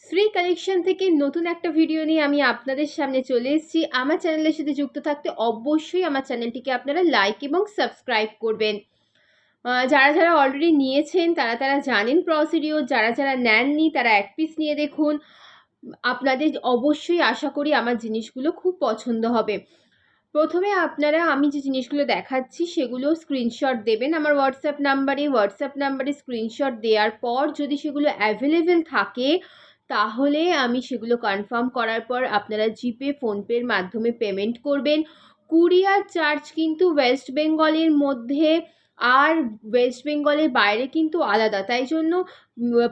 Shri collection থেকে নতুন একটা ভিডিও নিয়ে আমি আপনাদের সামনে চলে এসেছি। আমার চ্যানেলের সাথে যুক্ত থাকতে অবশ্যই আমার চ্যানেলটিকে আপনারা লাইক এবং সাবস্ক্রাইব করবেন। যারা যারা অলরেডি নিয়েছেন তারা জানেন প্রসিডিওর, যারা নেননি তারা এক পিস নিয়ে দেখুন। আপনাদের অবশ্যই আশা করি আমার জিনিসগুলো খুব পছন্দ হবে। প্রথমে আপনারা আমি যে জিনিসগুলো দেখাচ্ছি সেগুলো স্ক্রিনশট দেবেন আমার হোয়াটসঅ্যাপ নাম্বারে স্ক্রিনশট দেওয়ার পর যদি সেগুলো অ্যাভেলেবেল থাকে তাহলে আমি সেগুলো কনফার্ম করার পর আপনারা জিপে ফোনপের মাধ্যমে পেমেন্ট করবেন। কুরিয়ার চার্জ কিন্তু ওয়েস্ট বেঙ্গলের মধ্যে আর ওয়েস্ট বেঙ্গলের বাইরে কিন্তু আলাদা, তাই জন্য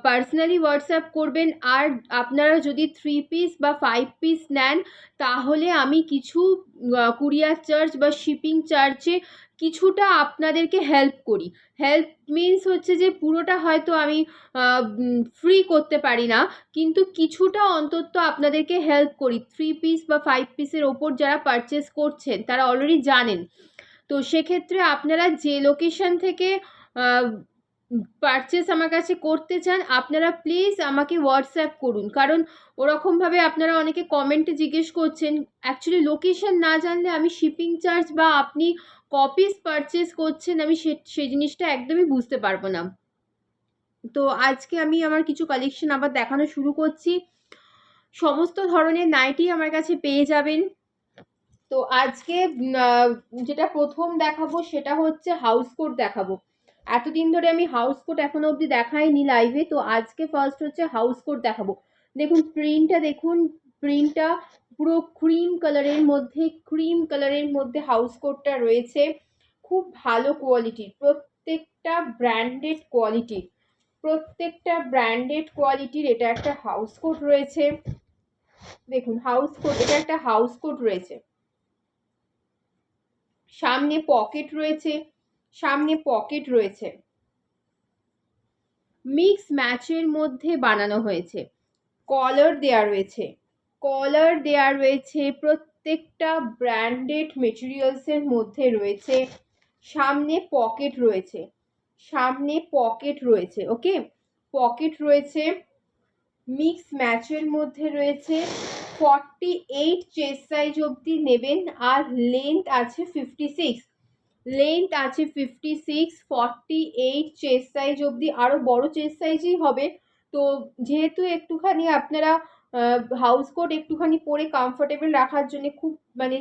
পার্সোনালি হোয়াটসঅ্যাপ করবেন। আর আপনারা যদি 3 পিস বা 5 পিস নেন তাহলে আমি কিছু কুরিয়ার চার্জ বা শিপিং চার্জে কিছুটা আপনাদেরকে হেল্প করি। হেল্প মিনস হচ্ছে যে পুরোটা হয়তো আমি ফ্রি করতে পারি না, কিন্তু কিছুটা অন্তত আপনাদেরকে হেল্প করি। 3 পিস বা 5 পিসের ওপর যারা পারচেস করছেন তারা অলরেডি জানেন। তো সেক্ষেত্রে আপনারা যে লোকেশন থেকে পারচেস আমার কাছে করতে চান আপনারা প্লিজ আমাকে হোয়াটসঅ্যাপ করুন, কারণ ওরকমভাবে আপনারা অনেকে কমেন্টে জিজ্ঞেস করছেন। অ্যাকচুয়ালি লোকেশন না জানলে আমি শিপিং চার্জ বা আপনি কপিস পারচেস করছেন আমি সেই জিনিসটা একদমই বুঝতে পারবো না। তো আজকে আমি আমার কিছু কালেকশন আবার দেখানো শুরু করছি। সমস্ত ধরনের নাইটি আমার কাছে পেয়ে যাবেন। তো আজকে যেটা প্রথম দেখাবো সেটা হচ্ছে হাউস কোট দেখাবো। এতদিন ধরে আমি হাউস কোট এখনো অবধি দেখাইনি লাইভে, তো আজকে ফার্স্ট হচ্ছে হাউস কোট দেখাবো। দেখুন প্রিন্টটা পুরো ক্রিম কালারের মধ্যে হাউস কোটটা রয়েছে। খুব ভালো কোয়ালিটির, প্রত্যেকটা ব্র্যান্ডেড কোয়ালিটির এটা একটা হাউস কোট রয়েছে। দেখুন এটা একটা হাউস কোট রয়েছে। সামনে পকেট রয়েছে, মিক্স ম্যাচের মধ্যে বানানো হয়েছে। কলার দেয়া রয়েছে প্রত্যেকটা ব্র্যান্ডেড মেটেরিয়ালসের মধ্যে রয়েছে। সামনে পকেট রয়েছে ওকে, পকেট রয়েছে, মিক্স ম্যাচের মধ্যে রয়েছে। 48 চেস্ট সাইজ অবধি নেবেন আর লেন্থ আছে 56। 48 চেস্ট সাইজ অবধি, আরও বড় চেস্ট সাইজই হবে। তো যেহেতু একটুখানি আপনারা হাউস কোট একটুখানি পরে কমফোর্টেবল রাখার জন্য খুব মানে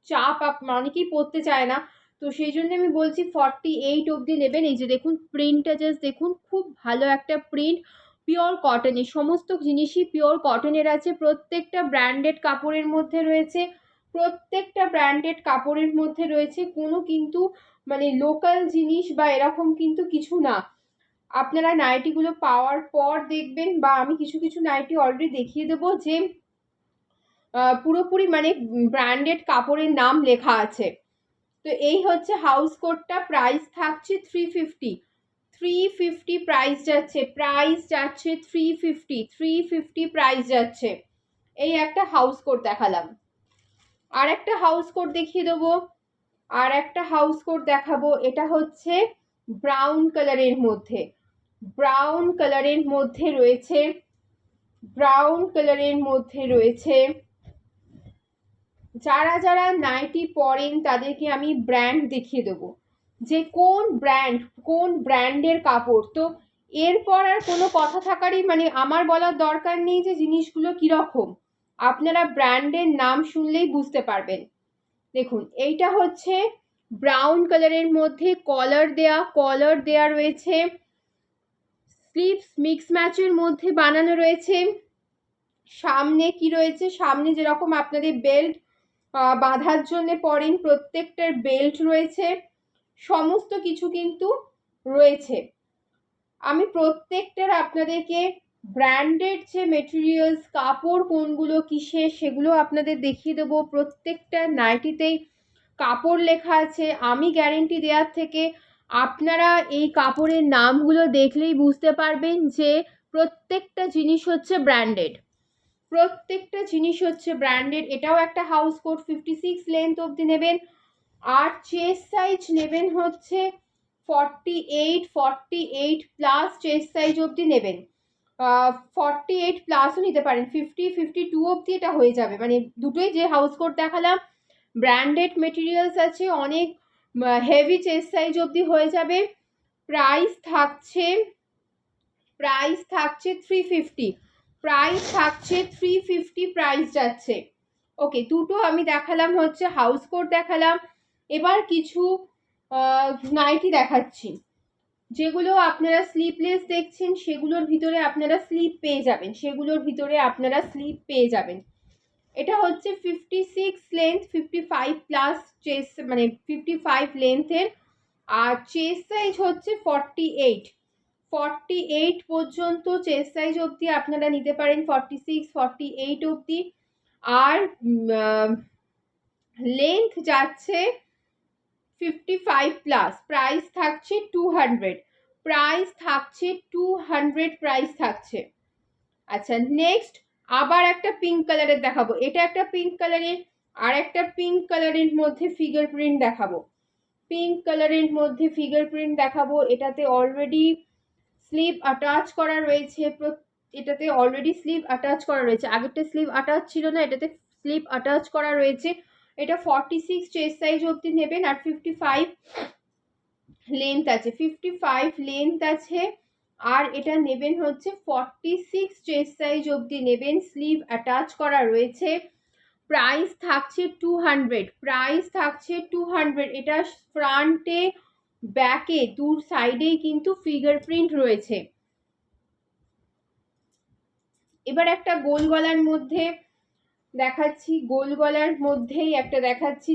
চাপ অনেকেই পরতে চায় না, তো সেই জন্য আমি বলছি 48 অবধি নেবেন। এই যে দেখুন প্রিন্টটা জাস্ট দেখুন, খুব ভালো একটা প্রিন্ট, পিওর কটনের, সমস্ত জিনিসই পিওর কটনের আছে। প্রত্যেকটা ব্র্যান্ডেড কাপড়ের মধ্যে রয়েছে, কোনো কিন্তু মানে লোকাল জিনিস বা এরকম কিন্তু কিছু না। আপনারা নাইটিগুলো পাওয়ার পর দেখবেন, বা আমি কিছু কিছু নাইটি অলরেডি দেখিয়ে দেবো যে পুরোপুরি মানে ব্র্যান্ডেড কাপড়ের নাম লেখা আছে। তো এই হচ্ছে হাউস কোটটা, প্রাইস থাকছে 350 প্রাইস যাচ্ছে 350 প্রাইস যাচ্ছে। এই একটা হাউস কোট দেখালাম। আর একটা হাউস কোট দেখিয়ে দেবো, দেখাবো। এটা হচ্ছে ব্রাউন কালারের মধ্যে রয়েছে। যারা নাইটি পরেন তাদেরকে আমি ব্র্যান্ড দেখিয়ে দেবো যে কোন ব্র্যান্ডের কাপড়। তো এরপর আর কোনো কথা থাকারই মানে আমার বলার দরকার নেই যে জিনিসগুলো কিরকম, আপনারা ব্র্যান্ডের নাম শুনলেই বুঝতে পারবেন। দেখুন এইটা হচ্ছে ব্রাউন কালারের মধ্যে কলার দেয়া রয়েছে, স্লিভস মিক্স ম্যাচের মধ্যে বানানো রয়েছে। সামনে কি রয়েছে, সামনে যেরকম আপনাদের বেল্ট বাঁধার জন্য পরেন প্রত্যেকটার বেল্ট রয়েছে, সমস্ত কিছু কিন্তু রয়েছে। আমি প্রত্যেকটার আপনাদেরকে ব্র্যান্ডেড যে মেটেরিয়ালস, কাপড় কোনগুলো কিসের সেগুলো আপনাদের দেখিয়ে দেবো। প্রত্যেকটা নাইটিতেই কাপড় লেখা আছে। আমি গ্যারেন্টি দেওয়ার থেকে আপনারা এই কাপড়ের নামগুলো দেখলেই বুঝতে পারবেন যে প্রত্যেকটা জিনিস হচ্ছে ব্র্যান্ডেড। এটাও একটা হাউস কোট, 56 লেন্থ অবধি নেবেন আর চেস্ট সাইজ নেবেন হচ্ছে 48 প্লাস চেস্ট সাইজ অবধি নেবেন। 48+ নিতে পারেন, 52 অবধি এটা হয়ে যাবে। মানে দুটোই, যে হাউস কোট দেখালাম ব্র্যান্ডেড মেটেরিয়ালস আছে, অনেক হেভি চেস্ট সাইজ অবধি হয়ে যাবে। প্রাইস থাকছে 350, প্রাইস থাকছে 350 প্রাইস যাচ্ছে। ওকে, দুটো আমি দেখালাম হচ্ছে হাউস কোট দেখালাম। এবার কিছু নাইটি দেখাচ্ছি, যেগুলো আপনারা স্লিপলেস দেখছেন সেগুলোর ভিতরে আপনারা স্লিপ পেয়ে যাবেন, এটা হচ্ছে 56 লেন্থ, 55+ চেস্ট, মানে 55 লেন্থের, আর চেস্ট সাইজ হচ্ছে 48 পর্যন্ত চেস্ট সাইজ অবধি আপনারা নিতে পারেন, 46 48 অবধি। আর লেন্থ যাচ্ছে 55+, প্রাইস থাকছে 200, প্রাইস থাকছে। আচ্ছা, নেক্সট আবার একটা পিঙ্ক কালারের দেখাবো, এটা একটা পিঙ্ক কালারের, আর একটা পিঙ্ক কালারের মধ্যে ফিগার প্রিন্ট দেখাবো, এটাতে অলরেডি স্লিভ অ্যাটাচ করা রয়েছে, আগেরটা স্লিভ অ্যাটাচ ছিল না, এটাতে স্লিভ অ্যাটাচ করা রয়েছে। এটা 46 চেস্ট সাইজ অবধি নেবেন, আর 55 লেন্থ আছে, আর এটা নেবেন হচ্ছে 46 চেস্ট সাইজ অবধি নেবেন, স্লিভ অ্যাটাচ করা রয়েছে। প্রাইস থাকছে 200, এটা ফ্রন্টে ব্যাকে দু সাইডেই কিন্তু ফিঙ্গারপ্রিন্ট রয়েছে। এবার একটা গোল গলার মধ্যে দেখাচ্ছি,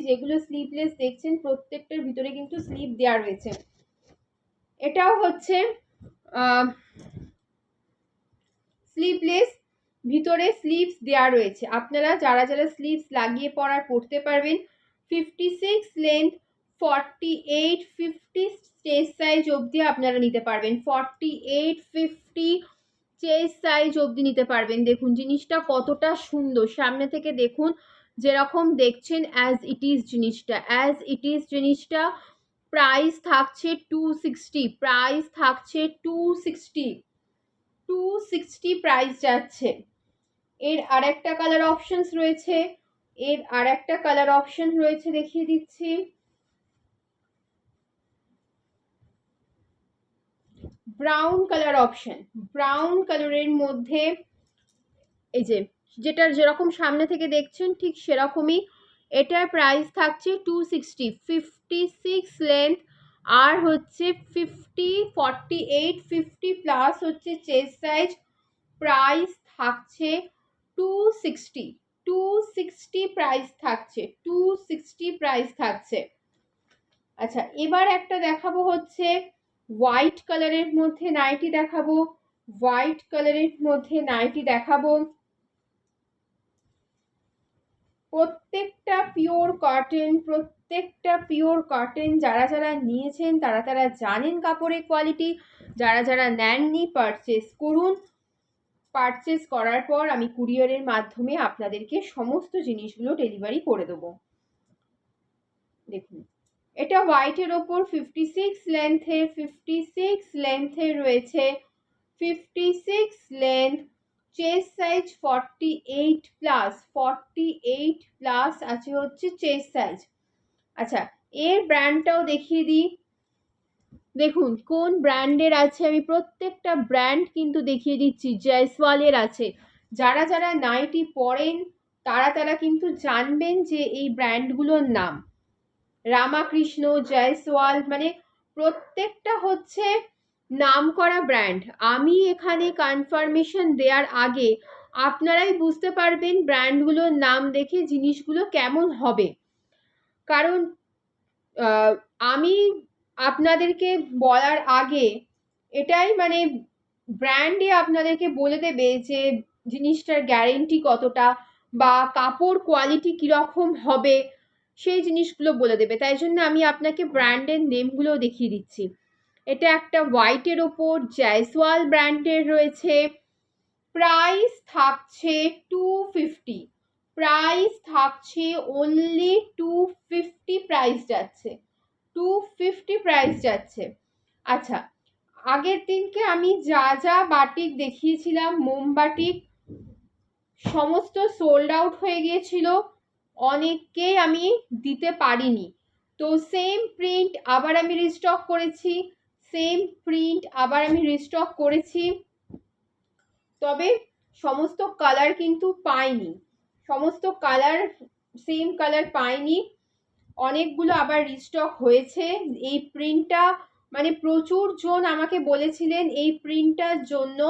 যেগুলো স্লিভলেস দেখছেন প্রত্যেকটার ভিতরে কিন্তু স্লিভ দেওয়া রয়েছে। এটাও হচ্ছে স্লিভলেস, ভিতরে স্লিভস দেওয়া রয়েছে, আপনারা যারা স্লিভস লাগিয়ে পড়তে পারবেন। 56 লেন্থ, 48 50 চেস্ট সাইজ অবধি আপনারা নিতে পারবেন, 48 50 চেস্ট সাইজ অবধি নিতে পারবেন। দেখুন জিনিসটা কতটা সুন্দর, সামনে থেকে দেখুন, যেরকম দেখছেন অ্যাজ ইট ইজ জিনিসটা। প্রাইস থাকছে 260 প্রাইস যাচ্ছে। এর আরেকটা কালার অপশনস রয়েছে, দেখিয়ে দিচ্ছি। ব্রাউন কালারের মধ্যে, এই যেটার যেরকম সামনে থেকে দেখছেন ঠিক সেরকমই, এটার প্রাইস থাকছে 260, 56 লেন্থ, আর হচ্ছে 48 50+ হচ্ছে চেস্ট সাইজ। প্রাইস থাকছে 260 প্রাইস থাকছে। আচ্ছা, এবার একটা দেখাবো হচ্ছে হোয়াইট কালারের মধ্যে নাইটি দেখাবো, প্রত্যেকটা পিওর কটন, যারা নিয়েছেন তারা জানেন কাপড়ের কোয়ালিটি, যারা নেননি পারচেস করার পর আমি কুরিয়ারের মাধ্যমে আপনাদেরকে সমস্ত জিনিসগুলো ডেলিভারি করে দেবো। দেখুন, এটা হোয়াইটের ওপর 56 লেন্থের রয়েছে, 56 লেন্থ, চেস্ট সাইজ 48+ আছে হচ্ছে চেস্ট সাইজ। আচ্ছা, এর ব্র্যান্ডটাও দেখিয়ে দিই। দেখুন কোন ব্র্যান্ডের আছে, আমি প্রত্যেকটা ব্র্যান্ড কিন্তু দেখিয়ে দিচ্ছি। জয়সওয়ালের আছে, যারা নাইটি পরেন তারা কিন্তু জানবেন যে এই ব্র্যান্ডগুলোর নাম। রামাকৃষ্ণ, জয়সওয়াল, মানে প্রত্যেকটা হচ্ছে নামকরা ব্র্যান্ড। আমি এখানে কনফার্মেশন দেওয়ার আগে আপনারাই বুঝতে পারবেন ব্র্যান্ডগুলোর নাম দেখে জিনিসগুলো কেমন হবে। কারণ আমি আপনাদেরকে বলার আগে এটাই, মানে ব্র্যান্ডে আপনাদেরকে বলে দেবে যে জিনিসটার গ্যারেন্টি কতটা বা কাপড় কোয়ালিটি কীরকম হবে, সেই জিনিসগুলো বলে দেবে। তাই জন্য আমি আপনাকে ব্র্যান্ডের নেমগুলো দেখিয়ে দিচ্ছি। এটা একটা হোয়াইটের ওপর জয়সওয়াল ব্র্যান্ডের রয়েছে, প্রাইস থাকছে 250, প্রাইস থাকছে অনলি 250 প্রাইস যাচ্ছে। আচ্ছা, আগের দিনকে আমি যা যা বাটিক দেখিয়েছিলাম মোমবাটিক সমস্ত সোল্ড আউট হয়ে গিয়েছিল, অনেককেই আমি দিতে পারিনি। তো সেম প্রিন্ট আবার আমি রিস্টক করেছি, তবে সমস্ত কালার কিন্তু পাইনি, সমস্ত কালার সেম কালার পাইনি, অনেকগুলো আবার রিস্টক হয়েছে। এই প্রিন্টটা মানে প্রচুর জন আমাকে বলেছিলেন এই প্রিন্টটার জন্য।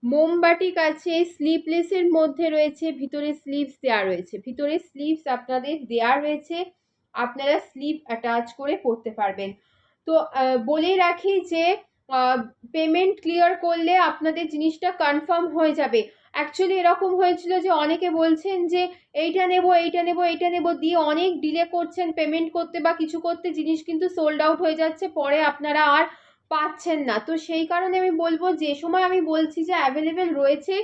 মোমবাটিক আছে, স্লিভলেসের মধ্যে রয়েছে, ভিতরে স্লিভস দেওয়া রয়েছে, ভিতরে স্লিভস আপনাদের দেওয়া রয়েছে, আপনারা স্লিভ অ্যাটাচ করে পরতে পারবেন। তো বলেই রাখি যে পেমেন্ট ক্লিয়ার করলে আপনাদের জিনিসটা কনফার্ম হয়ে যাবে। অ্যাকচুয়ালি এরকম হয়েছিল যে অনেকে বলছেন যে এইটা নেব এইটা নেব এইটা নেব দিয়ে অনেক ডিলে করছেন পেমেন্ট করতে বা কিছু করতে, জিনিস কিন্তু সোল্ড আউট হয়ে যাচ্ছে, পরে আপনারা আর পাচ্ছেন না। তো সেই কারণে আমি বলবো যে সময় আমি বলছি যে অ্যাভেলেবেল রয়েছে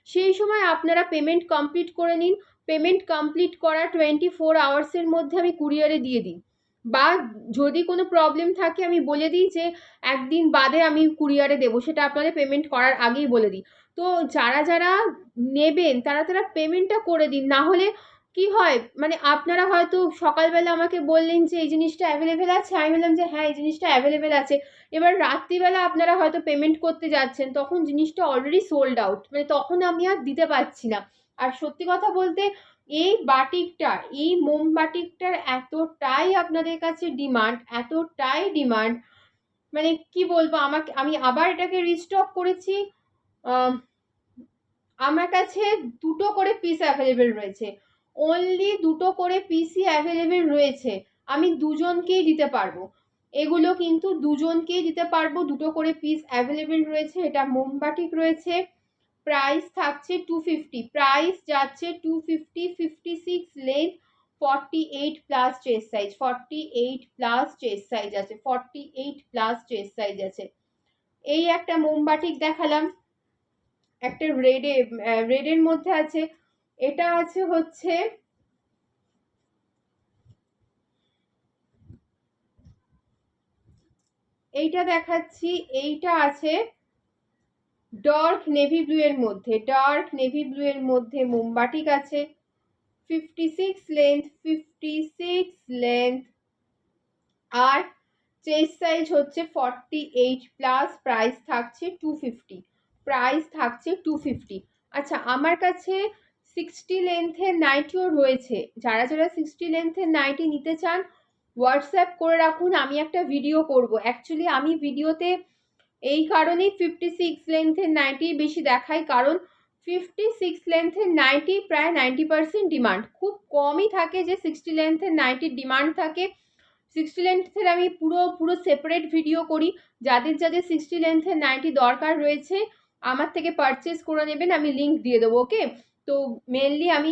সেই সময় আপনারা পেমেন্ট কমপ্লিট করে নিন। পেমেন্ট কমপ্লিট করা 24 আওয়ার্সের মধ্যে আমি কুরিয়ারে দিয়ে দিই, বা যদি কোনো প্রবলেম থাকে আমি বলে দিই যে একদিন বাদে আমি কুরিয়ারে দেবো, সেটা আপনাদের পেমেন্ট করার আগেই বলে দিই। তো যারা যারা নেবেন তারা তারা পেমেন্টটা করে দিন, না হলে কি হয় মানে আপনারা হয়তো সকালবেলা আমাকে বললেন যে এই জিনিসটা অ্যাভেলেবেল আছে, আমি বললাম যে হ্যাঁ এই জিনিসটা অ্যাভেলেবেল আছে, এবার রাত্রিবেলা আপনারা হয়তো পেমেন্ট করতে যাচ্ছেন, তখন জিনিসটা অলরেডি সোল্ড আউট, মানে তখন আমি আর দিতে পারছি না। আর সত্যি কথা বলতে এই বাটিকটা, এই মোম বাটিকটার এতটাই আপনাদের কাছে ডিমান্ড, এতটাই ডিমান্ড, মানে কি বলবো, আমি আবার এটাকে রিস্টক করেছি। আমার কাছে 2টো করে পিস অ্যাভেলেবেল রয়েছে, অনলি 2টো করে পিসই অ্যাভেলেবেল রয়েছে, আমি দুজনকেই দিতে পারবো, এগুলো কিন্তু দুজনকেই দিতে পারবো। 2টো করে পিস অ্যাভেলেবেল রয়েছে, এটা মোমবাটিক রয়েছে, প্রাইস থাকছে 250, প্রাইস যাচ্ছে 250, 56 length, 48 plus chest size, 48 plus chest size আছে, 48 প্লাস চেস্ট সাইজ আছে। এই একটা মোমবাটিক দেখালাম, একটা রেডের মধ্যে আছে, এটা আছে হচ্ছে এইটা দেখাচ্ছি, এইটা আছে ডার্ক নেভি ব্লু এর মধ্যে, ডার্ক নেভি ব্লু এর মধ্যে মোমবাটিক আছে, 56 লেন্থ, 56 লেন্থ, আর চেস্ট সাইজ হচ্ছে 48 প্লাস, প্রাইস থাকছে 250, প্রাইস থাকছে 250। আচ্ছা আমার কাছে 60 লেন্থের নাইটিও রয়েছে, যারা যারা 60 লেন্থের নাইটি নিতে চান হোয়াটসঅ্যাপ করে রাখুন, আমি একটা ভিডিও করব। অ্যাকচুয়ালি আমি ভিডিওতে এই কারণেই 56 লেন্থের নাইটি বেশি দেখাই, কারণ 56 লেন্থের নাইটি প্রায় 90% ডিমান্ড, খুব কমই থাকে যে 60 লেন্থের নাইটির ডিমান্ড থাকে। 60 লেন্থের আমি পুরো পুরো সেপারেট ভিডিও করি, যাদের যাদের 60 লেন্থের নাইটি দরকার রয়েছে আমার থেকে পারচেস করে নেবেন, আমি লিঙ্ক দিয়ে দেবো। ওকে, তো মেনলি আমি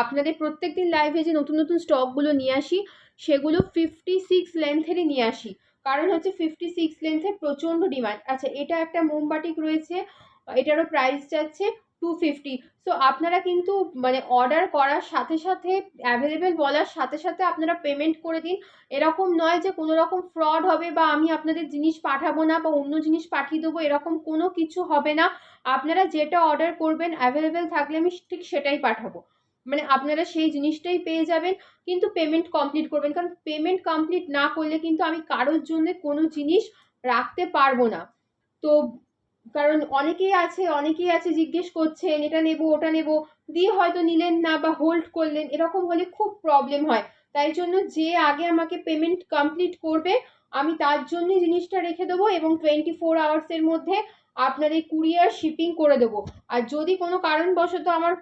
আপনাদের প্রত্যেক দিন লাইভে যে নতুন নতুন স্টকগুলো নিয়ে আসি সেগুলো 56 লেন্থেরই নিয়ে আসি, কারণ হচ্ছে 56 লেন্থের প্রচণ্ড ডিমান্ড। আচ্ছা এটা একটা মোমবাটিক রয়েছে, এটারও প্রাইস যাচ্ছে 250। সো আপনারা কিন্তু মানে অর্ডার করার সাথে সাথে, অ্যাভেলেবেল বলার সাথে সাথে আপনারা পেমেন্ট করে দিন। এরকম নয় যে কোনো রকম ফ্রড হবে বা আমি আপনাদের জিনিস পাঠাবো না বা অন্য জিনিস পাঠিয়ে দেবো, এরকম কোনো কিছু হবে না। আপনারা যেটা অর্ডার করবেন অ্যাভেলেবেল থাকলে আমি ঠিক সেটাই পাঠাবো, মানে আপনারা সেই জিনিসটাই পেয়ে যাবেন, কিন্তু পেমেন্ট কমপ্লিট করবেন, কারণ পেমেন্ট কমপ্লিট না করলে কিন্তু আমি কারোর জন্য কোনো জিনিস রাখতে পারবো না। তো কারণ অনেকেই আছে জিজ্ঞেস করছেন এটা নেব ওটা নেব, দিয়ে হয়তো নিলেন না বা হোল্ড করলেন, এরকম হলে খুব প্রবলেম হয়। তাই জন্য যে আগে আমাকে পেমেন্ট কমপ্লিট করবে আমি তার জন্য জিনিসটা রেখে দেবো, এবং 24 আওয়ার্সের মধ্যে আপনাদের কুরিয়ার শিপিং করে দেবো। আর যদি কোনো কারণবশত আমার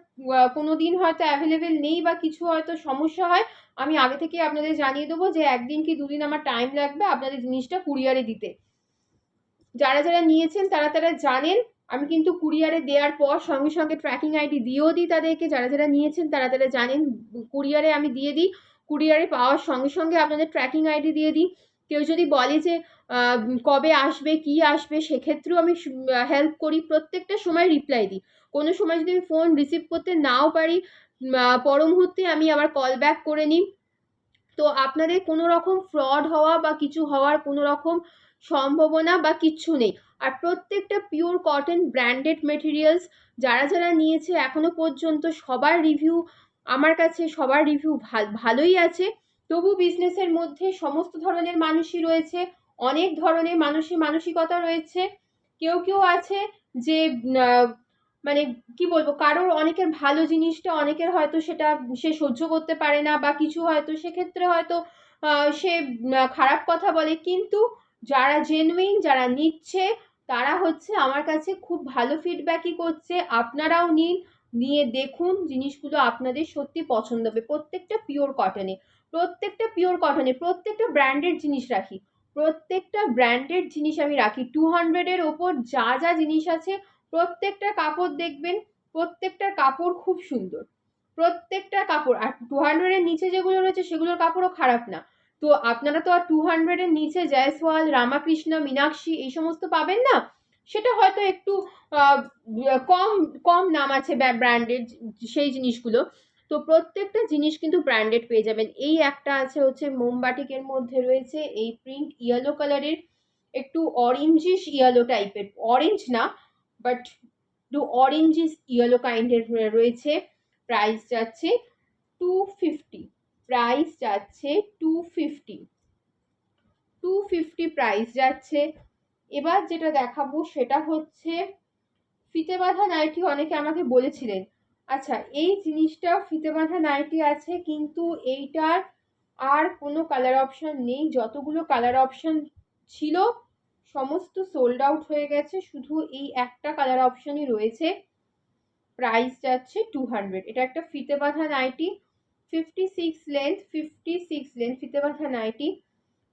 কোনো দিন হয়তো অ্যাভেলেবেল নেই বা কিছু হয়তো সমস্যা হয়, আমি আগে থেকে আপনাদের জানিয়ে দেবো যে একদিন কি দুদিন আমার টাইম লাগবে আপনাদের জিনিসটা কুরিয়ারে দিতে। যারা যারা নিয়েছেন তারা তারা জানেন, আমি কিন্তু কুরিয়ারে দেওয়ার পর সঙ্গে সঙ্গে ট্র্যাকিং আইডি দিয়েও দিই তাদেরকে, যারা যারা নিয়েছেন তারা তারা জানেন কুরিয়ারে আমি দিয়ে দিই, কুরিয়ারে পাওয়ার সঙ্গে সঙ্গে আপনাদের ট্র্যাকিং আইডি দিয়ে দিই। কেউ যদি বলে যে কবে আসবে কি আসবে, সেক্ষেত্রেও আমি হেল্প করি, প্রত্যেকটা সময় রিপ্লাই দিই। কোনো সময় যদি আমি ফোন রিসিভ করতে নাও পারি পর মুহূর্তে আমি আবার কল ব্যাক করে নিই। তো আপনাদের কোনো রকম ফ্রড হওয়া বা কিছু হওয়ার কোনো রকম সম্ভাবনা বা কিচ্ছু নেই। আর প্রত্যেকটা পিওর কটন ব্র্যান্ডেড মেটেরিয়ালস। যারা যারা নিয়েছে এখনো পর্যন্ত সবার রিভিউ আমার কাছে, সবার রিভিউ ভালোই আছে। তবু বিজনেসের মধ্যে সমস্ত ধরনের মানুষই রয়েছে, অনেক ধরনের মানসিকতা রয়েছে। কেউ কেউ আছে যে মানে কি বলবো, কারোর অনেকের ভালো জিনিসটা অনেকের হয়তো সেটা সে সহ্য করতে পারে না, বা কিছু হয়তো সেক্ষেত্রে হয়তো সে খারাপ কথা বলে। কিন্তু যারা জেনুইন, যারা নিচ্ছে, তারা হচ্ছে আমার কাছে খুব ভালো ফিডব্যাকই করছে। আপনারাও নিন, নিয়ে দেখুন, জিনিসগুলো আপনাদের সত্যি পছন্দ হবে। প্রত্যেকটা পিওর কটনে, প্রত্যেকটা পিওর কটনে, প্রত্যেকটা ব্র্যান্ডেড জিনিস রাখি, প্রত্যেকটা ব্র্যান্ডেড জিনিস আমি রাখি। 200-এর ওপর যা যা জিনিস আছে, প্রত্যেকটা কাপড় দেখবেন, প্রত্যেকটা কাপড় খুব সুন্দর, প্রত্যেকটা কাপড়। আর 200-এর নিচে যেগুলো রয়েছে সেগুলোর কাপড়ও খারাপ না। তো আপনারা তো আর 200-এর নিচে জয়সওয়াল, রামাকৃষ্ণ, মীনাক্ষী এই সমস্ত পাবেন না। সেটা হয়তো একটু কম কম নাম আছে ব্র্যান্ডেড সেই জিনিসগুলো। তো প্রত্যেকটা জিনিস কিন্তু ব্র্যান্ডেড পেয়ে যাবেন। এই একটা আছে হচ্ছে মোমবাটিকের মধ্যে রয়েছে এই প্রিন্ট ইয়েলো কালারের, একটু অরেঞ্জিশ ইয়েলো টাইপের, অরেঞ্জ না বাট একটু অরেঞ্জিশ ইয়েলো কাইন্ডের রয়েছে। প্রাইস যাচ্ছে 250, প্রাইস যাচ্ছে 250, 250 প্রাইস যাচ্ছে। এবার যেটা দেখাবো সেটা হচ্ছে ফিতে বাঁধা নাইটি। অনেকে আমাকে বলেছিলেন, আচ্ছা এই জিনিসটা ফিতে বাঁধা নাইটি আছে, কিন্তু এইটার আর কোনো কালার অপশন নেই। যতগুলো কালার অপশন ছিল সমস্ত সোল্ড আউট হয়ে গেছে, শুধু এই একটা কালার অপশনই রয়েছে। প্রাইস যাচ্ছে 200। এটা একটা ফিতে বাঁধা নাইটি, 56 লেন্থ, 56 লেন্থ ফিতে বাঁধা নাইটি,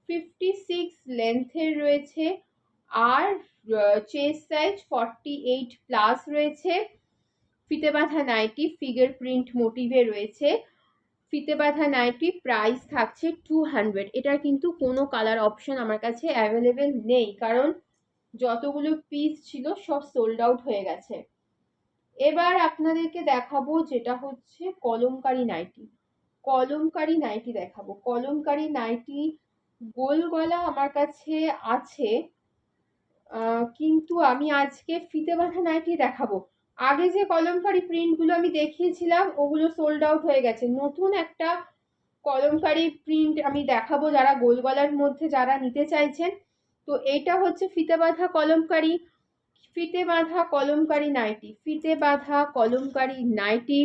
56 লেন্থের রয়েছে। আর চেস্ট সাইজ 48 প্লাস রয়েছে। ফিতে বাঁধা নাইটি ফিগার প্রিন্ট মোটিভে রয়েছে। ফিতে বাঁধা নাইটি প্রাইস থাকছে 200। এটার কিন্তু কোনো কালার অপশন আমার কাছে অ্যাভেলেবেল নেই, কারণ যতগুলো পিস ছিল সব সোল্ড আউট হয়ে গেছে। এবার আপনাদেরকে দেখাবো যেটা হচ্ছে কলমকারি নাইটি। কলমকারি নাইটি দেখাবো। কলমকারি নাইটি গোল গলা আমার কাছে আছে, কিন্তু আমি আজকে ফিতে বাঁধা নাইটি দেখাবো। আগে যে কলমকারি প্রিন্টগুলো আমি দেখিয়েছিলাম ওগুলো সোল্ড আউট হয়ে গেছে। নতুন একটা কলমকারি প্রিন্ট আমি দেখাবো যারা গোল গলার মধ্যে যারা নিতে চাইছেন। তো এইটা হচ্ছে ফিতে বাঁধা কলমকারি, ফিতে বাঁধা কলমকারি নাইটি, ফিতে বাঁধা কলমকারি নাইটি।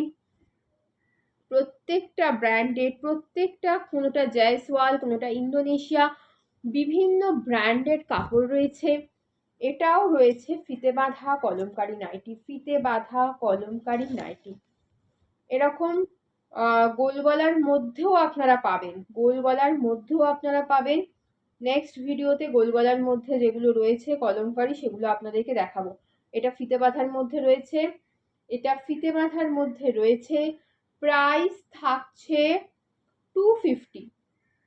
প্রত্যেকটা ব্র্যান্ডেড, প্রত্যেকটা, কোনোটা জয়সওয়াল, কোনোটা ইন্দোনেশিয়া, বিভিন্ন ব্র্যান্ডেড কাপড় রয়েছে। এটাও রয়েছে ফিতে বাঁধা কলমকারি নাইটি, ফিতে বাঁধা কলমকারি নাইটি। এরকম গোল গলার মধ্যেও আপনারা পাবেন, গোল গলার মধ্যেও আপনারা পাবেন। নেক্সট ভিডিওতে গোল গলার মধ্যে যেগুলো রয়েছে কলমকারি সেগুলো আপনাদেরকে দেখাবো। এটা ফিতে বাঁধার মধ্যে রয়েছে, এটা ফিতে বাঁধার মধ্যে রয়েছে। প্রাইস থাকছে 250,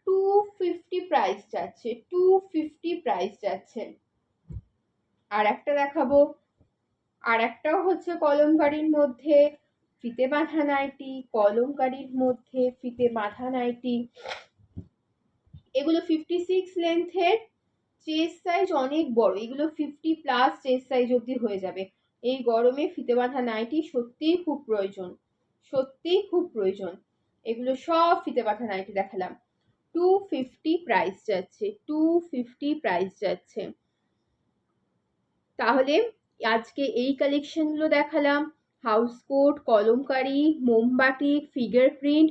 250 প্রাইস যাচ্ছে, 250 প্রাইস যাচ্ছে। আর একটা দেখাবো, আর একটাও হচ্ছে কলমকারির মধ্যে ফিতে বাঁধা নাইটি, কলমকারির মধ্যে ফিতে বাঁধা নাইটি। এগুলো 56 লেন্থের, চেস্ট সাইজ অনেক বড়, এগুলো 50 প্লাস চেস্ট সাইজ অবধি হয়ে যাবে। এই গরমে ফিতে বাঁধা নাইটি সত্যিই খুব প্রয়োজন, সত্যিই খুব প্রয়োজন। এগুলো সব ফিতে বাঁধা নাইটি দেখালাম। 250 প্রাইস যাচ্ছে, 250 প্রাইস যাচ্ছে। তাহলে আজকে এই কালেকশনগুলো দেখালাম। হাউস কোট, কলমকারি, মোমবাটি, ফিগার প্রিন্ট,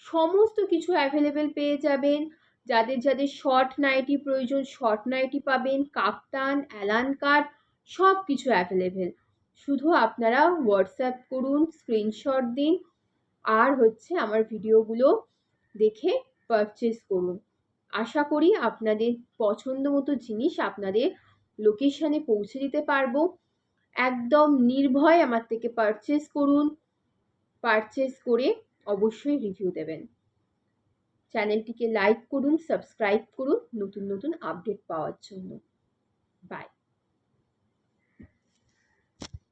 সমস্ত কিছু অ্যাভেলেবেল পেয়ে যাবেন। যাদের যাদের শর্ট নাইটি প্রয়োজন শর্ট নাইটি পাবেন, কাপ্তান, অ্যালান কাট, সব কিছু অ্যাভেলেবেল। শুধু আপনারা হোয়াটসঅ্যাপ করুন, স্ক্রিনশট দিন, আর হচ্ছে আমার ভিডিওগুলো দেখে পারচেস করুন। আশা করি আপনাদের পছন্দ মতো জিনিস আপনাদের লোকেশনে পৌঁছে দিতে পারবো। একদম নির্ভয় আমার থেকে পারচেস করুন, পারচেস করে অবশ্যই রিভিউ দেবেন। চ্যানেলটিকে লাইক করুন, সাবস্ক্রাইব করুন নতুন নতুন আপডেট পাওয়ার জন্য। বাই।